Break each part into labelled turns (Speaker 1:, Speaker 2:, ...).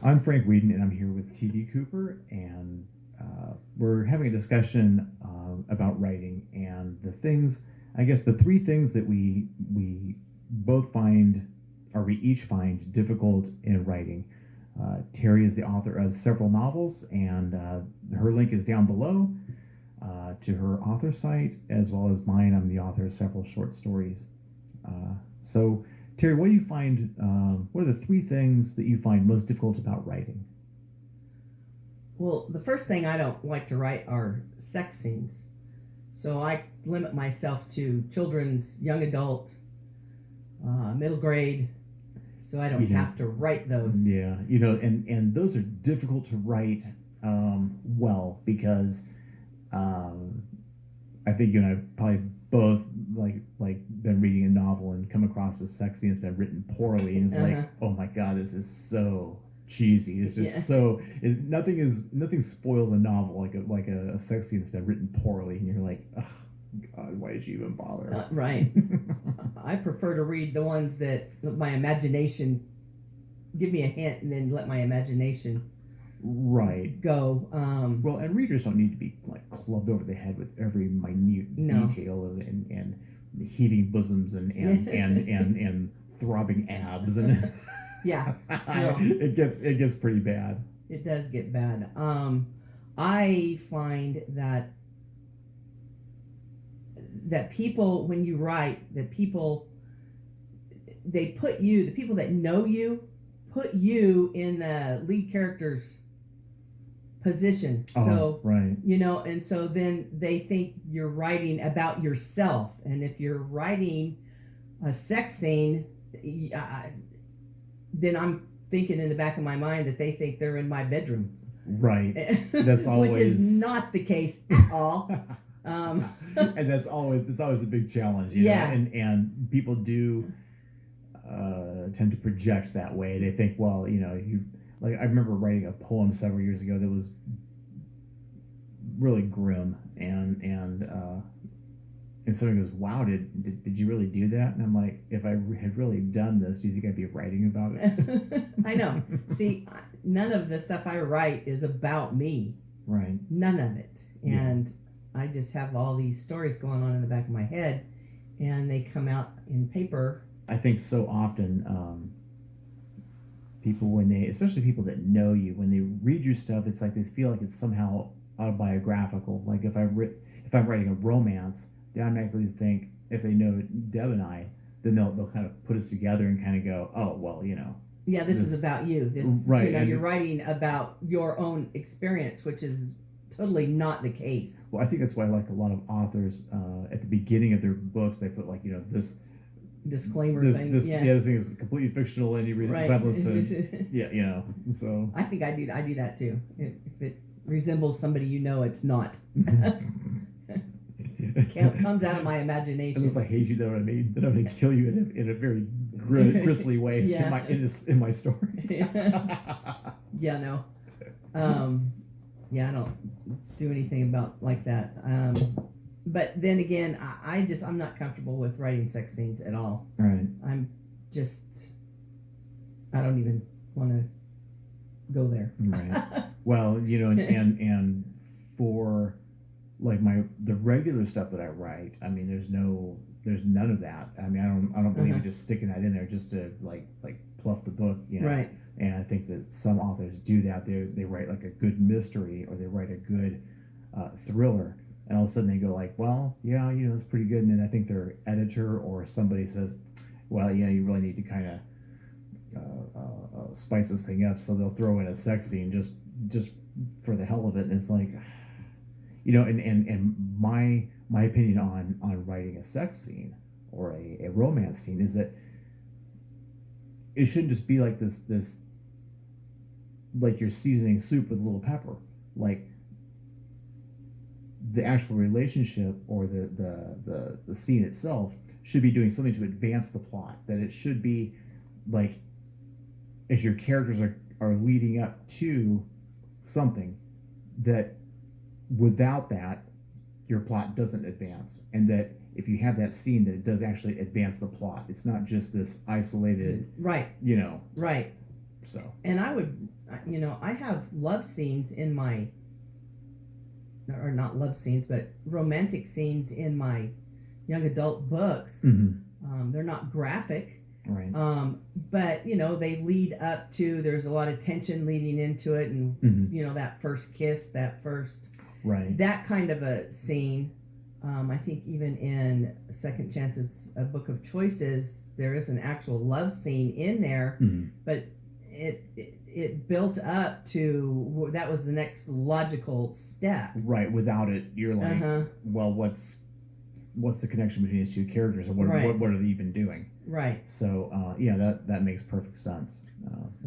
Speaker 1: I'm Frank Weeden, and I'm here with T.D. Cooper, and we're having a discussion about writing and the things, I guess, the three things that we both find, or we each find difficult in writing. Terry is the author of several novels, and her link is down below to her author site, as well as mine. I'm the author of several short stories. So, Terry, what do you find? What are the three things that you find most difficult about writing?
Speaker 2: Well, the first thing I don't like to write are sex scenes. So I limit myself to children's, young adult, middle grade, so I don't have to write those.
Speaker 1: Yeah, and those are difficult to write well because I think you and I probably both like been reading a novel and come across a sex scene that's been written poorly, and it's like, oh my god, this is so cheesy. It's just nothing spoils a novel like a sex scene that's been written poorly, and you're like, oh god, why did you even bother?
Speaker 2: Right. I prefer to read the ones that let my imagination give me a hint, and then let my imagination go.
Speaker 1: Well, and readers don't need to be like clubbed over the head with every minute detail and heaving bosoms and throbbing abs and
Speaker 2: yeah.
Speaker 1: It gets pretty bad.
Speaker 2: It does get bad. I find that people, when you write, that people, they put you, the people that know you, put you in the lead character's position. And so then they think you're writing about yourself. And if you're writing a sex scene, then I'm thinking in the back of my mind that they think they're in my bedroom.
Speaker 1: Right. That's always
Speaker 2: which is not the case at all.
Speaker 1: And that's always a big challenge. You know? And people do tend to project that way. They think, well, I remember writing a poem several years ago that was really grim, and someone goes, "Wow, did you really do that?" And I'm like, if I had really done this, do you think I'd be writing about it?
Speaker 2: I know. See, none of the stuff I write is about me.
Speaker 1: Right.
Speaker 2: None of it. And I just have all these stories going on in the back of my head, and they come out in paper.
Speaker 1: I think so often people, especially people that know you, when they read your stuff, it's like they feel like it's somehow autobiographical. Like if I'm writing a romance, they automatically think, if they know Deb and I, then they'll kind of put us together and kind of go, oh well,
Speaker 2: yeah, this is about you. This,
Speaker 1: right?
Speaker 2: You're writing about your own experience, which is totally not the case.
Speaker 1: Well, I think that's why, like, a lot of authors at the beginning of their books, they put, like, this
Speaker 2: disclaimer thing.
Speaker 1: This thing is completely fictional, and you read it resemblance to So
Speaker 2: I think I do that too. If it resembles somebody, it's not. It comes out of my imagination.
Speaker 1: Unless I hate you, know what I mean? Then I'm going to kill you in a very grisly way in my story.
Speaker 2: No. I don't do anything about like that. But then again, I'm not comfortable with writing sex scenes at all.
Speaker 1: Right.
Speaker 2: I don't even want to go there.
Speaker 1: Right. Well, and for like the regular stuff that I write, I mean, there's none of that. I mean, I don't believe in just sticking that in there just to like pluff the book,
Speaker 2: Right.
Speaker 1: And I think that some authors do that. They write like a good mystery, or they write a good thriller, and all of a sudden they go like, well, yeah, it's pretty good. And then I think their editor or somebody says, well, you really need to kind of spice this thing up, so they'll throw in a sex scene just for the hell of it. And it's like, and my opinion on writing a sex scene or a romance scene is that it shouldn't just be like this like you're seasoning soup with a little pepper. Like, the actual relationship or the scene itself should be doing something to advance the plot. That it should be like, as your characters are leading up to something, that without that your plot doesn't advance, and that if you have that scene, that it does actually advance the plot. It's not just this isolated,
Speaker 2: right.
Speaker 1: you know.
Speaker 2: Right.
Speaker 1: So.
Speaker 2: And I would I have love scenes in my, or not love scenes, but romantic scenes in my young adult books. They're not graphic,
Speaker 1: Right.
Speaker 2: but they lead up to. There's a lot of tension leading into it, and that first kiss,
Speaker 1: Right.
Speaker 2: that kind of a scene. I think even in Second Chances, a Book of Choices, there is an actual love scene in there, but it built up to that was the next logical step.
Speaker 1: Right. Without it, you're like, well, what's the connection between these two characters, and what are they even doing?
Speaker 2: Right.
Speaker 1: So that makes perfect sense.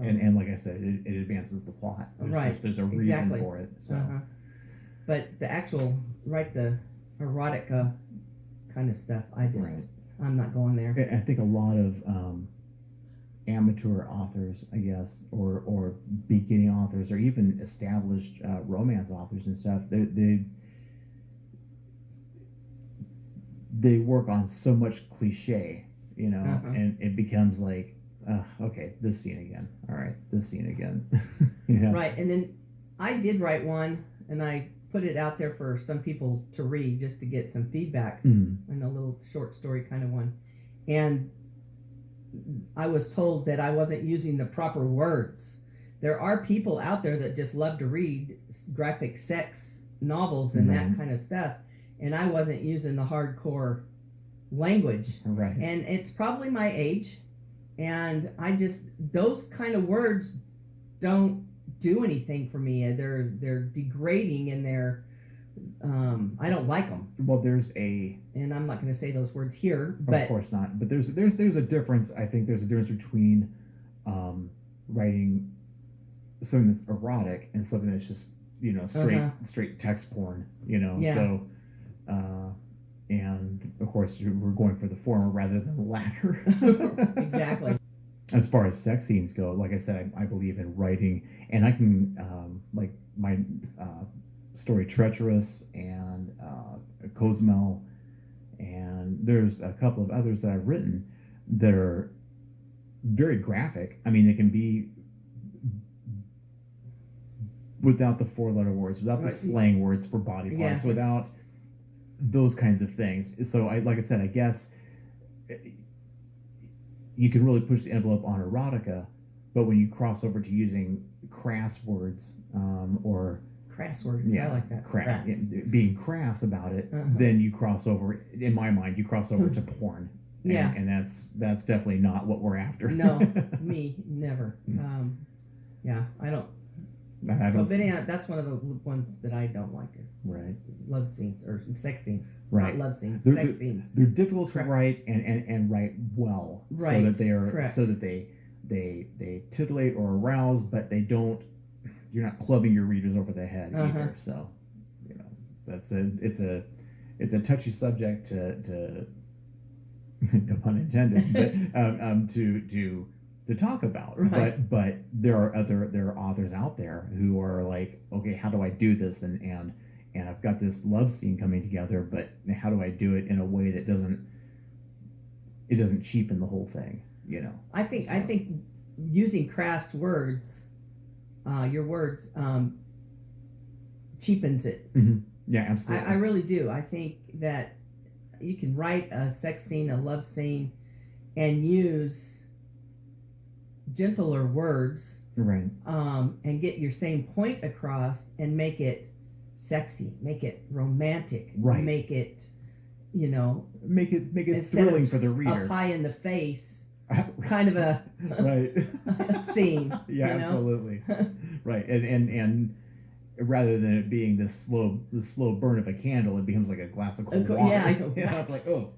Speaker 1: And like I said, it advances the plot. There's a reason for it. So,
Speaker 2: but the actual the erotica kind of stuff, I'm not going there.
Speaker 1: I think a lot of amateur authors, I guess, or beginning authors, or even established romance authors and stuff, they work on so much cliche, and it becomes like, okay, this scene again. All right, this scene again.
Speaker 2: Right, and then I did write one, and I put it out there for some people to read just to get some feedback, and a little short story kind of one. And I was told that I wasn't using the proper words. There are people out there that just love to read graphic sex novels and that kind of stuff, and I wasn't using the hardcore language.
Speaker 1: Right.
Speaker 2: And it's probably my age, and those kind of words don't do anything for me. They're degrading, and I don't like them.
Speaker 1: Well,
Speaker 2: and I'm not going to say those words here, but
Speaker 1: of course not. But there's a difference. I think there's a difference between writing something that's erotic and something that's just straight text porn.
Speaker 2: Yeah.
Speaker 1: So and of course we're going for the former rather than the latter.
Speaker 2: Exactly.
Speaker 1: As far as sex scenes go, like I said, I believe in writing, and I can like my story Treacherous and Cozumel, and there's a couple of others that I've written that are very graphic. I mean, they can be without the 4-letter words, without the slang words for body parts, without those kinds of things. So like I said, I guess you can really push the envelope on erotica, but when you cross over to using crass words, or
Speaker 2: crass words, I like that.
Speaker 1: Crass. Being crass about it, then you cross over. In my mind, you cross over to porn. And that's definitely not what we're after.
Speaker 2: No, me never. I don't. That's one of the ones that I don't like is love scenes or sex scenes.
Speaker 1: Right.
Speaker 2: Not love scenes, sex scenes.
Speaker 1: They're difficult to write and write well, so that they are
Speaker 2: correct.
Speaker 1: So that they titillate or arouse, but they don't. You're not clubbing your readers over the head either. So, it's a touchy subject to no pun intended, but to talk about.
Speaker 2: Right.
Speaker 1: But there are authors out there who are like, okay, how do I do this? And I've got this love scene coming together, but how do I do it in a way that doesn't cheapen the whole thing?
Speaker 2: I think using crass words, your words, cheapens it.
Speaker 1: Yeah, absolutely.
Speaker 2: I really do. I think that you can write a sex scene, a love scene, and use gentler words,
Speaker 1: right?
Speaker 2: And get your same point across, and make it sexy, make it romantic,
Speaker 1: right?
Speaker 2: Make it,
Speaker 1: make it thrilling for the reader.
Speaker 2: A pie in the face, kind of a scene.
Speaker 1: Yeah, absolutely. Right, and rather than it being this slow burn of a candle, it becomes like a glass of cold water.
Speaker 2: Yeah, I know.
Speaker 1: It's like, oh,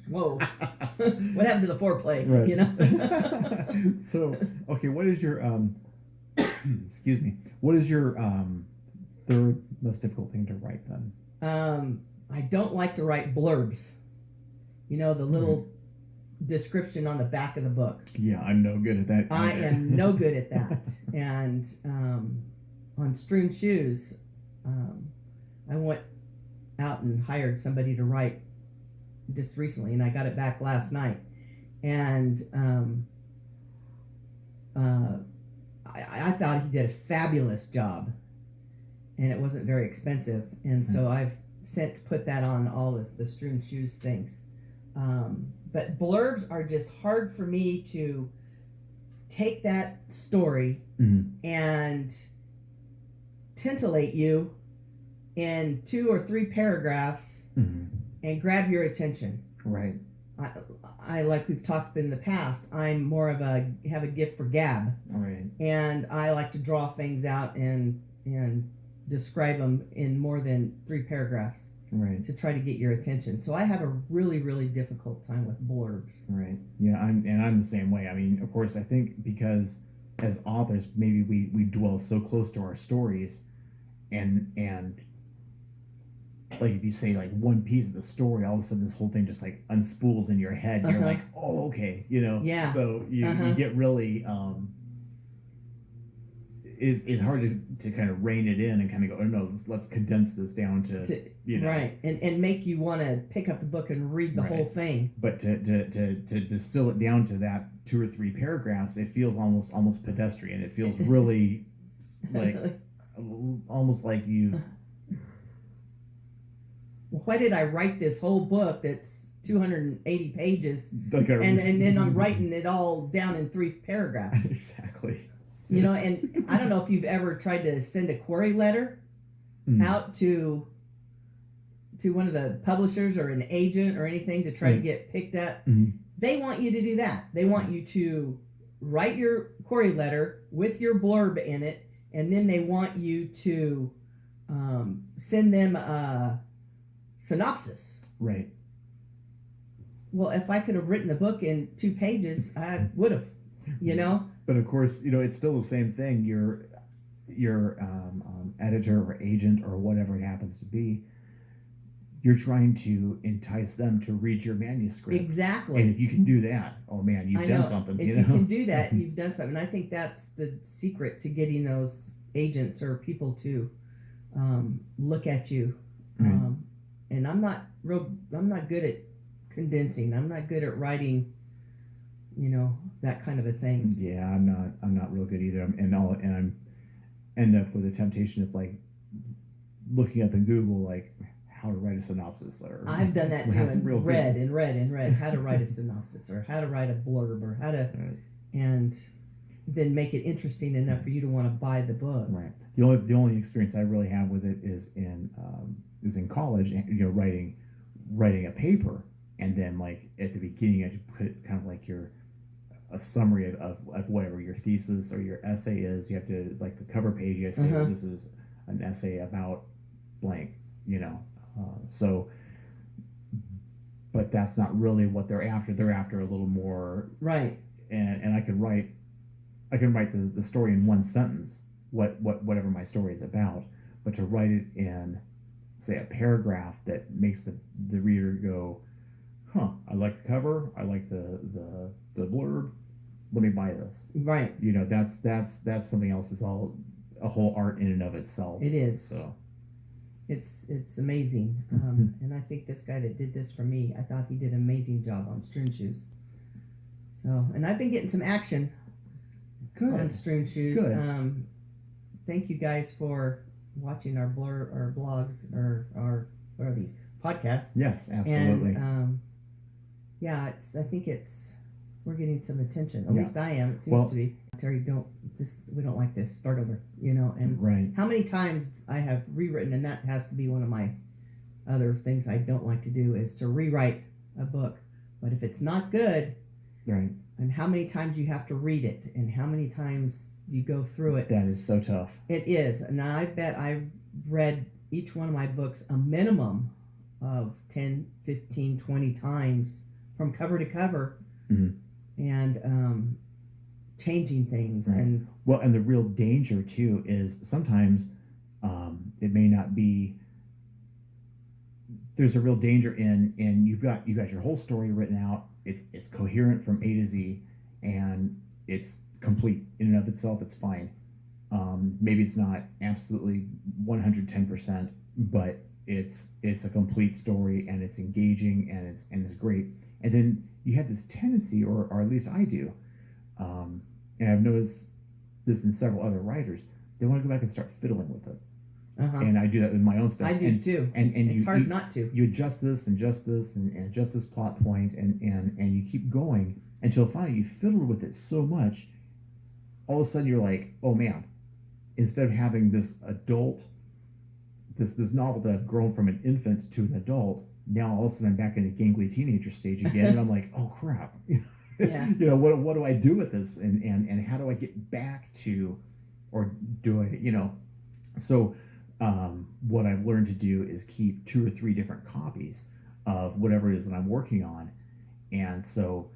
Speaker 2: whoa, what happened to the foreplay?
Speaker 1: Right. So, okay, what is your excuse me? What is your third most difficult thing to write then?
Speaker 2: I don't like to write blurbs. The little description on the back of the book.
Speaker 1: Yeah, I'm no good at that either.
Speaker 2: I am no good at that. And on Strewn Shoes, I went out and hired somebody to write just recently, and I got it back last night. And I thought he did a fabulous job, and it wasn't very expensive, and so I've since put that on all the Strewn Shoes things. But blurbs are just hard for me to take that story and titillate you in 2 or 3 paragraphs and grab your attention.
Speaker 1: Right.
Speaker 2: I like we've talked in the past, I'm more of have a gift for gab.
Speaker 1: Right.
Speaker 2: And I like to draw things out and describe them in more than 3 paragraphs.
Speaker 1: Right.
Speaker 2: To try to get your attention. So I have a really, really difficult time with blurbs.
Speaker 1: Right. Yeah, I'm the same way. I mean, of course, I think because as authors, maybe we dwell so close to our stories, and like if you say like one piece of the story, all of a sudden this whole thing just like unspools in your head, and you're like, oh, okay, you know.
Speaker 2: Yeah.
Speaker 1: So you get really it's hard to kind of rein it in and kind of go, oh no, let's condense this down to you know,
Speaker 2: right, and make you want to pick up the book and read the whole thing.
Speaker 1: But to distill it down to that 2 or 3 paragraphs, it feels almost pedestrian. It feels really like almost like you.
Speaker 2: Why did I write this whole book that's 280 pages, and then I'm writing it all down in 3 paragraphs?
Speaker 1: Exactly.
Speaker 2: You know, and I don't know if you've ever tried to send a query letter out to one of the publishers or an agent or anything to try to get picked up. They want you to do that. They want you to write your query letter with your blurb in it, and then they want you to send them a synopsis.
Speaker 1: Right.
Speaker 2: Well, if I could have written a book in 2 pages, I would have, you know.
Speaker 1: But of course, you know, it's still the same thing. Your editor or agent or whatever it happens to be, you're trying to entice them to read your manuscript.
Speaker 2: Exactly.
Speaker 1: And if you can do that, oh man, you've done something.
Speaker 2: If you can do that, you've done something. And I think that's the secret to getting those agents or people to look at you.
Speaker 1: Right.
Speaker 2: And I'm not good at condensing. I'm not good at writing, you know, that kind of a thing.
Speaker 1: Yeah, I'm not real good either. I'm end up with the temptation of like looking up in Google like how to write a synopsis, or
Speaker 2: I've done that too, and read how to write a synopsis or how to write a blurb or how to and then make it interesting enough for you to want to buy the book.
Speaker 1: Right. The only experience I really have with it is in college, you know, writing a paper, and then like at the beginning I should put kind of like a summary of whatever your thesis or your essay is. You have to, like the cover page, you have to say, well, this is an essay about blank, you know. But that's not really what they're after. They're after a little more.
Speaker 2: Right.
Speaker 1: And I can write the story in 1 sentence, whatever my story is about, but to write it in, say, a paragraph that makes the reader go, huh, I like the cover, I like the blurb, let me buy this.
Speaker 2: Right.
Speaker 1: You know, that's something else. It's all a whole art in and of itself.
Speaker 2: It is.
Speaker 1: So
Speaker 2: it's amazing. And I think this guy that did this for me, I thought he did an amazing job on Strewn Shoes. So, and I've been getting some action on Strewn Shoes.
Speaker 1: Good.
Speaker 2: Thank you guys for watching our blogs or our what are these podcasts?
Speaker 1: Yes, absolutely.
Speaker 2: And yeah, I think we're getting some attention. At least I am. It seems to be. Terry, we don't like this. Start over. You know, and
Speaker 1: right.
Speaker 2: How many times I have rewritten, and that has to be one of my other things I don't like to do is to rewrite a book. But if it's not good,
Speaker 1: right,
Speaker 2: and how many times you have to read it, and how many times you go through it.
Speaker 1: That is so tough.
Speaker 2: It is. And I bet I've read each one of my books a minimum of 10, 15, 20 times from cover to cover, and changing things.
Speaker 1: Right.
Speaker 2: And
Speaker 1: well, and the real danger too is sometimes it may not be. There's a real danger in you've got your whole story written out. It's coherent from A to Z, and it's complete in and of itself. It's fine. Maybe it's not absolutely 110%, but it's a complete story, and it's engaging, and it's great. And then you have this tendency, or at least I do, and I've noticed this in several other writers, they want to go back and start fiddling with it.
Speaker 2: Uh-huh.
Speaker 1: And I do that with my own stuff.
Speaker 2: I do too.
Speaker 1: And
Speaker 2: it's hard not to.
Speaker 1: You adjust this and adjust this and adjust this plot point, and you keep going until finally you fiddle with it so much, all of a sudden you're like, oh man, instead of having this adult, this novel that I've grown from an infant to an adult, now all of a sudden I'm back in the gangly teenager stage again, and I'm like, oh crap.
Speaker 2: Yeah.
Speaker 1: You know, what do I do with this, and how do I get back to, or do I, you know, so what I've learned to do is keep 2 or 3 different copies of whatever it is that I'm working on, and so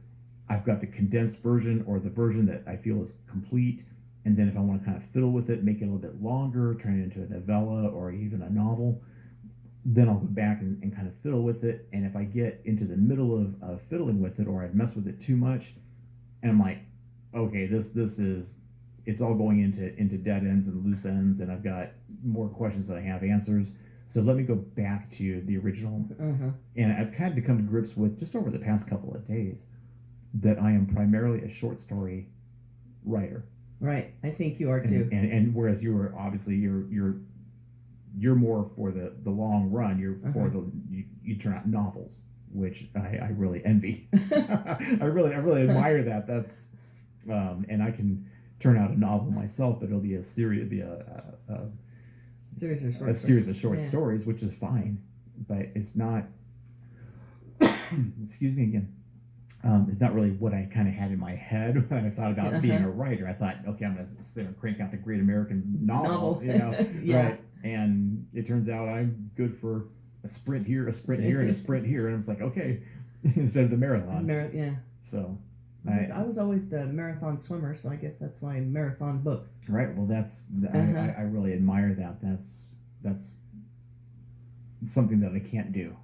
Speaker 1: I've got the condensed version, or the version that I feel is complete, and then if I want to kind of fiddle with it, make it a little bit longer, turn it into a novella or even a novel, then I'll go back and kind of fiddle with it. And if I get into the middle of fiddling with it, or I've messed with it too much, and I'm like, okay, this is, it's all going into dead ends and loose ends, and I've got more questions than I have answers. So let me go back to the original.
Speaker 2: Uh-huh.
Speaker 1: And I've had to come to grips with, just over the past couple of days, that I am primarily a short story writer.
Speaker 2: Right. I think you are too.
Speaker 1: And whereas you are obviously you're more for the long run. You're for you turn out novels, which I really envy. I really admire that. That's and I can turn out a novel myself, but it'll be a series. It'll be a series of short stories, which is fine, but it's not. Excuse me again. It's not really what I kind of had in my head when I thought about being a writer. I thought, okay, I'm going to sit and crank out the great American novel. You know,
Speaker 2: yeah.
Speaker 1: Right? And it turns out I'm good for a sprint here, a sprint here, and a sprint here, and it's like, okay, instead of the marathon.
Speaker 2: Yeah.
Speaker 1: So
Speaker 2: I was always the marathon swimmer, so I guess that's why marathon books.
Speaker 1: Right. Well, that's I really admire that. That's something that I can't do,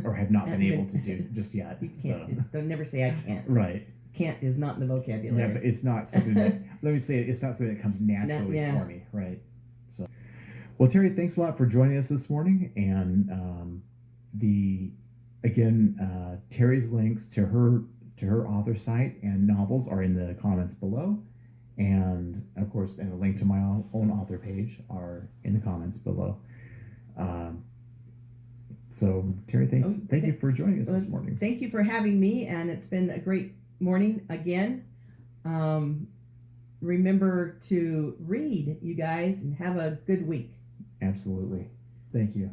Speaker 1: or have not been able to do just yet.
Speaker 2: You can't. So. Don't never say I can't.
Speaker 1: Right.
Speaker 2: Can't is not in the vocabulary.
Speaker 1: Yeah, but it's not something that, let me say, it's not something that comes naturally for me. Right. So, well, Terry, thanks a lot for joining us this morning. And Terry's links to her author site and novels are in the comments below. And of course, and a link to my own author page are in the comments below. So, Terry, thank you for joining us this morning.
Speaker 2: Thank you for having me, and it's been a great morning again. Remember to read, you guys, and have a good week.
Speaker 1: Absolutely. Thank you.